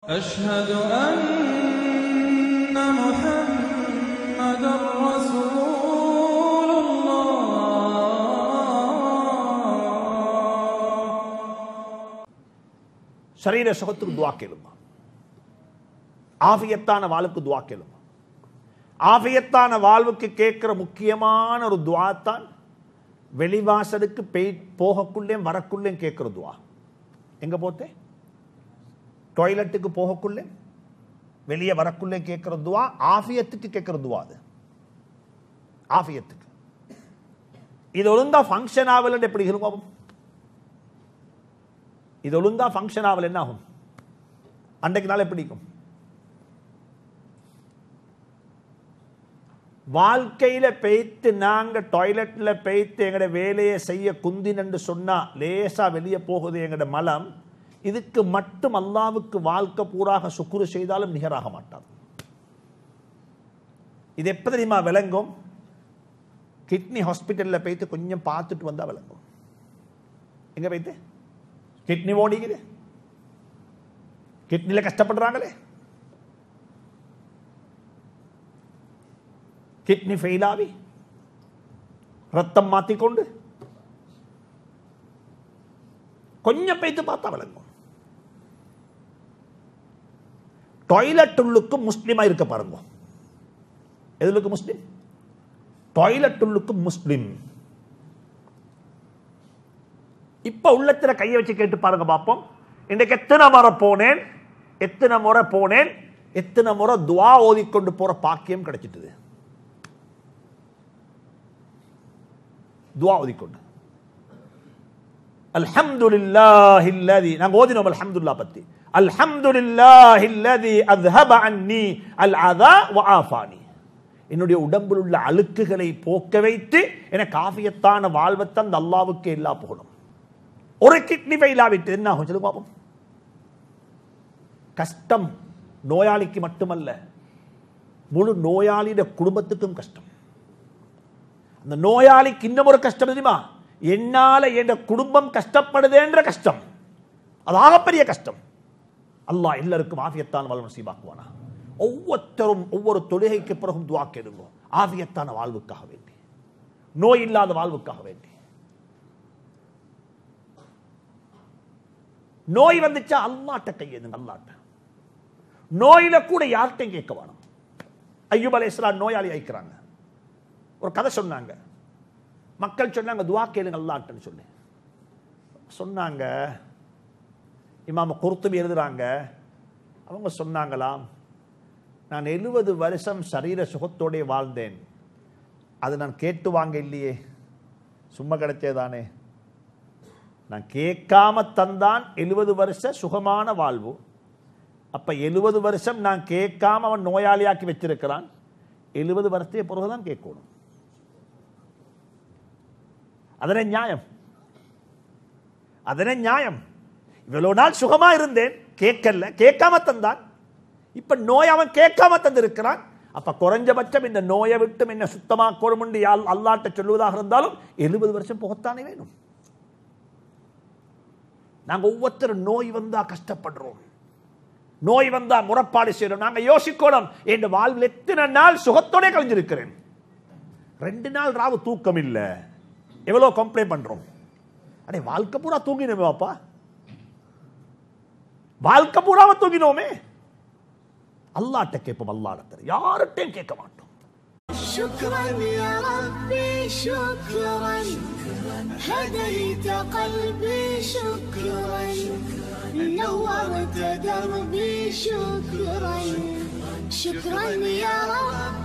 أشهد أن محمدًا رسول الله. शरीर सुखத்துக்கு दुआ கேளுங்க. ஆஃபியத்தான வாழ்வுக்கு துஆ கேளுங்க. ஆஃபியத்தான வாழ்வுக்கு கேட்கிற முக்கியமான ஒரு துஆ தான் வெளிவாசலுக்கு போகக்குள்ளே வரக்குள்ளே கேட்கிற துஆ. எங்க போத்தே? டாய்லெட்டுக்கு போகக்குள்ளே வெளியே வரக்குள்ளே கேட்கிற துஆ ஆஃபியத்துக்கு கேட்கிற துஆ. அது ஆஃபியத்துக்கு. இது ஒழுங்கா ஃபங்க்ஷன் ஆகல எப்படி இருக்கும்? இது ஒழுங்கா ஃபங்க்ஷன் ஆகல என்ன ஆகும்? அன்றைக்கு நாள் எப்படி இருக்கும்? வாழ்க்கையில பெய்த்து நாங்க டாய்லெட்ல பெய்த்து எங்கட வேலையை செய்ய குந்தின்னு சொன்னா லேசா வெளியே போகுது எங்கட மலம். இதுக்கு மட்டும் அல்லாவுக்கு வாழ்க்கை பூராக சுக்குரு செய்தாலும் நிகராக மாட்டாது. இது எப்ப தெரியுமா விளங்கும்? கிட்னி ஹாஸ்பிட்டல்ல போய்த்து கொஞ்சம் பார்த்துட்டு வந்தா விளங்கும். எங்க போய்த்து கிட்னி ஓடிக்குது, கிட்னில கஷ்டப்படுறாங்களே, கிட்னி ஃபெயில் ஆகி ரத்தம் மாத்திக்கொண்டு கொஞ்சம் போய்த்து பார்த்தா விளங்கும். டாய்லெட் உள்ளுக்கு முஸ்லிமா இருக்க பாருங்க. எதுக்கு முஸ்லிம்? டாய்லெட் உள்ளுக்கு முஸ்லிம். இப்ப உள்ளத்துல கையை வச்சு கேட்டு பாருங்க பாப்போம். இன்றைக்கு எத்தனை முறை போனேன், எத்தனை முறை துஆ ஓதிக்கொண்டு போற பாக்கியம் கிடைச்சிட்டது. துஆ ஓதிக்கொண்டு அல்ஹம்துலில்லாஹில்லதி நாங்க ஓதினோம் அல்ஹம்துலில்லாஹ் பத்தி. அல்ஹம்துலில்லாஹில்லதி அஸ்ஹப அன்னி அல்அதா வஆஃபானி. என்னுடைய உடம்பில் உள்ள அழுக்குகளை போக்க வைத்து எனக்கு ஆஃபியத்தான வாழ்வத்தான் அல்லாஹ்வுக்கு எல்லா புகழும். ஒரு கிட்னி ஃபெயில் ஆகிட்டு என்ன ஆகும் சொல்லுங்க பாப்போம். கஷ்டம் நோயாளிக்கு மட்டுமல்ல, முழு நோயாளியோட குடும்பத்துக்கும் கஷ்டம். அந்த நோயாளிக்கு இன்னும் ஒரு கஷ்டம் தெரியுமா? என்னால என் குடும்பம் கஷ்டப்படுதேன்ற கஷ்டம். அது ஆகப்பெரிய கஷ்டம். அல்லாஹ் எல்லாருக்கும் ஆஃபியத்தான வாழ்வு நசீபாக்குவானா. ஒவ்வொருத்தரும் ஒவ்வொரு தொழுகைக்கு பிறகும் துஆ கேளுங்க. ஆஃபியத்தான வாழ்வுக்காக வேண்டி, நோய் இல்லாத வாழ்வுக்காக வேண்டி. நோய் வந்துச்சா அல்லாஹ்ட்ட கையேந்துங்க. அல்லாஹ்ட்ட நோயில கூட யார்கிட்டையும் கேட்க வேணும். அய்யூப் அலைஹிஸ்ஸலாம் நோயாளி ஆயிக்கிறாங்க. ஒரு கதை சொன்னாங்க. மக்கள் சொன்னாங்க துஆ கேளுங்க அல்லாஹ்ட்டன்னு சொல்லி சொன்னாங்க. இமாம் குர்துபி எழுதுறாங்க, அவங்க சொன்னாங்களாம், நான் 70 வருஷம் சரீர சுகத்தோட வாழ்ந்தேன். அது நான் கேட்டு வாங்க இல்லையே, சும்மா கிடைச்சேதானே. நான் கேட்காம தந்தான் 70 வருஷ சுகமான வாழ்வு. அப்ப 70 வருஷம் நான் கேட்காம அவன் நோயாளியாக்கி வச்சிருக்கிறான். 70 வருஷத்துக்கு பிறகுதான் கேட்கணும். அதனே நியாயம், அதனே நியாயம். இவ்வளவு நாள் சுகமா இருந்தேன், கேட்கல, கேட்காம தந்தான். இப்ப நோய் அவன் கேட்காம தந்திருக்கிறான். அப்ப குறைஞ்சபட்சம் இந்த நோயை விட்டு என்ன சுத்தமாக்கணும் அல்லாஹ்ட்ட சொல்லுவதாக இருந்தாலும் 70 வருஷம் போகத்தானே வேணும். நாங்க ஒவ்வொருத்தரும் நோய் வந்தா கஷ்டப்படுறோம், நோய் வந்தா முறப்பாடு செய்யறோம். நாங்க யோசிக்கணும், என் வாழ்வில் எத்தனை நாள் சுகத்தோட கழிஞ்சிருக்கிறேன். 2 நாள் ராவு தூக்கம் இல்ல, எவ்வளவு கம்ப்ளைண்ட் பண்றோம். அடே வாழ்க்கை பூரா தூங்கினோமே பாப்பா, வாழ்க்கை பூராவ தூங்கினோமே. அல்லாஹ்ட்ட கேட்போம், அல்லாஹ்ட்ட யார்கிட்டயும் கேட்க மாட்டோம். شكرا يا ربي شكرا هديت قلبي شكرا نورت دربي شكرا شكرا يا رب